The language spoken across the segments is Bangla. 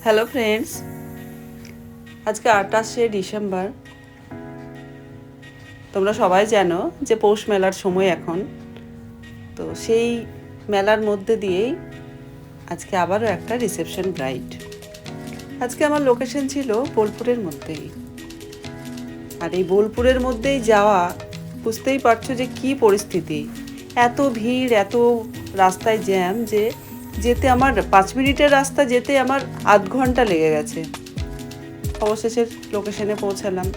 হ্যালো ফ্রেন্ডস, আজকে 28শে ডিসেম্বর। তোমরা সবাই জানো যে পৌষ মেলার সময় এখন। তো সেই মেলার মধ্যে দিয়েই আজকে আবারও একটা রিসেপশন ব্রাইড। আজকে আমার লোকেশন ছিল বোলপুরের মধ্যেই। আর এই বোলপুরের মধ্যেই যাওয়া, বুঝতেই পারছো যে কী পরিস্থিতি। এত ভিড়, এত রাস্তায় জ্যাম যে যেতে আমার 5 মিনিটের রাস্তা যেতে আমার আধ ঘন্টা লেগে গেছে। অবশেষে লোকেশনে পৌঁছালাম।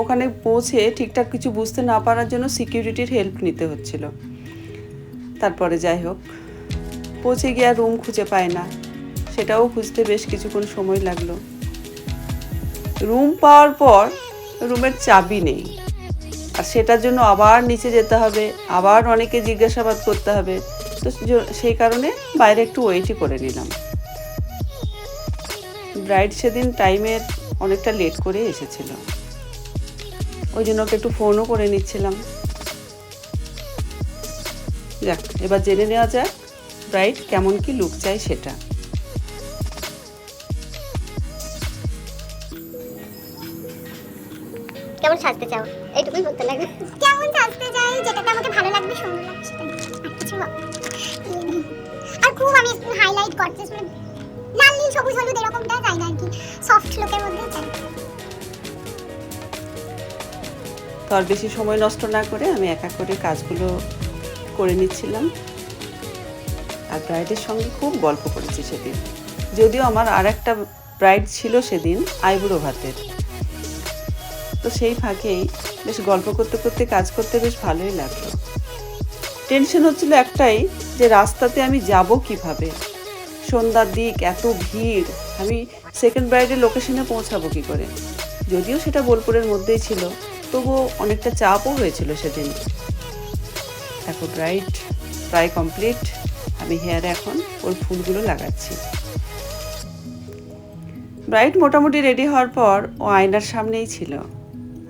ওখানে পৌঁছে ঠিকঠাক কিছু বুঝতে না পারার জন্য সিকিউরিটির হেল্প নিতে হচ্ছিল। তারপরে যাই হোক, পৌঁছে গিয়ে আর রুম খুঁজে পায় না, সেটাও খুঁজতে বেশ কিছুক্ষণ সময় লাগলো। রুম পাওয়ার পর রুমের চাবি নেই, আর সেটার জন্য আবার নিচে যেতে হবে, আবার অনেকে জিজ্ঞাসাবাদ করতে হবে। তো সেই কারণে বাইরে একটু ওয়েটই করে নিলাম। ব্রাইড সেদিন টাইমের অনেকটা লেট করে এসেছিল, ওই জন্য ওকে একটু ফোনও করে নিচ্ছিলাম। যাক, এবার জেনে নেওয়া যাক ব্রাইড কেমন কি লুক চাই সেটা। কেমন সাজতে চাও এইটুকুই বলতে লাগবে। কেমন সাজতে চাই, যেটাতে আমাকে ভালো লাগবে, সুন্দর লাগবে সেটাই। আর কিছু আর খুব আমি হাইলাইট গর্জিয়াস, মানে লাল নীল সবুজ হলুদ এরকমটা চাই না আর কি, সফট লুকের মধ্যে চাই। তো আর বেশি সময় নষ্ট না করে আমি একা করে কাজগুলো করে নিচ্ছিলাম। আর ব্রাইডের সঙ্গে খুব গল্প করেছি সেদিন। যদিও আমার আর একটা ব্রাইড ছিল সেদিন আইবুড়ো ভাতের, তো সেই ফাঁকেই বেশ গল্প করতে করতে কাজ করতে বেশ ভালোই লাগলো। টেনশন হচ্ছিল একটাই, যে রাস্তাতে আমি যাব কিভাবে, সন্ধ্যার দিক, এত ভিড়, আমি সেকেন্ড ব্রাইডের লোকেশনে পৌঁছাবো কি করে। যদিও সেটা বোলপুরের মধ্যেই ছিল, তবুও অনেকটা চাপও হয়েছিল সেদিন। দেখো, ব্রাইড প্রায় কমপ্লিট। আমি হেয়ারে এখন ওর ফুলগুলো লাগাচ্ছি। ব্রাইড মোটামুটি রেডি হওয়ার পর ও আয়নার সামনেই ছিল,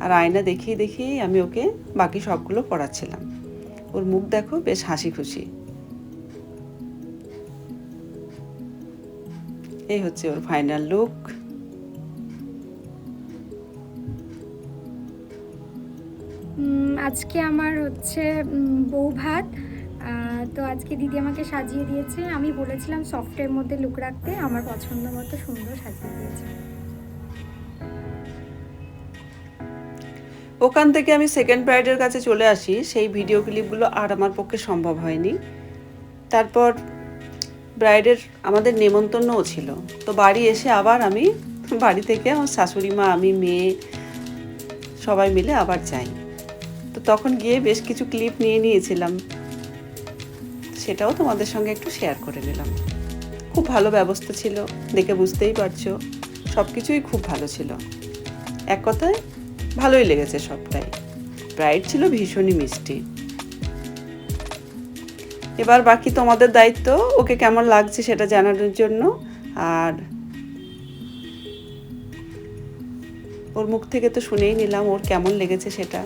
আর আয়না দেখিয়ে দেখিয়েই আমি ওকে বাকি সবগুলো পড়াচ্ছিলাম। ওর মুখ দেখো, বেশ হাসি খুশি। এই হচ্ছে ওর ফাইনাল লুক। আজকে আমার হচ্ছে বউ ভাত। তো আজকে দিদি আমাকে সাজিয়ে দিয়েছে। আমি বলেছিলাম সফটের মধ্যে লুক রাখতে, আমার পছন্দ মতো সুন্দর সাজিয়ে দিয়েছে। ওখান থেকে আমি সেকেন্ড ব্রাইডের কাছে চলে আসি। সেই ভিডিও ক্লিপগুলো আর আমার পক্ষে সম্ভব হয়নি। তারপর ব্রাইডের আমাদের নেমন্তন্নও ছিল, তো বাড়ি এসে আবার আমি বাড়ি থেকে আমার শাশুড়ি মা, আমি, মেয়ে সবাই মিলে আবার যাই। তো তখন গিয়ে বেশ কিছু ক্লিপ নিয়ে নিয়েছিলাম, সেটাও তোমাদের সঙ্গে একটু শেয়ার করে নিলাম। খুব ভালো ব্যবস্থা ছিল, দেখে বুঝতেই পারছো সব কিছুই খুব ভালো ছিল। এক কথায় ভালোই লেগেছে সবটাই। ব্রাইড ছিল ভীষণই মিষ্টি। এবার বাকি তোমাদের দায়িত্ব ওকে কেমন লাগছে সেটা জানানোর জন্য। আর ওর মুখ থেকে তো শুনেই নিলাম ওর কেমন লেগেছে সেটা।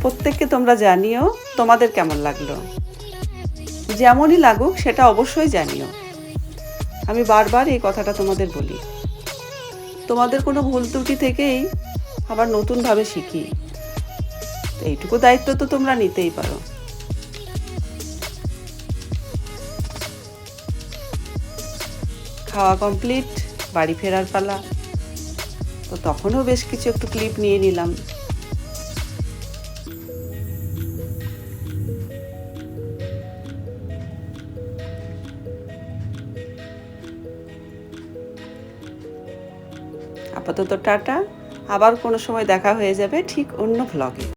প্রত্যেককে তোমরা জানিও তোমাদের কেমন লাগলো। যেমনই লাগুক সেটা অবশ্যই জানিও। আমি বারবার এই কথাটা তোমাদের বলি। তোমাদের কোনো ভুল ত্রুটি থেকেই আবার নতুনভাবে শিখি, এইটুকু দায়িত্ব তো তোমরা নিতেই পারো। খাওয়া কমপ্লিট, বাড়ি ফেরার পালা। তো তখনও বেশ কিছু একটু ক্লিপ নিয়ে নিলাম। আপাতত টাটা, আবার কোনো সময় দেখা হয়ে যাবে ঠিক অন্য ভ্লগে।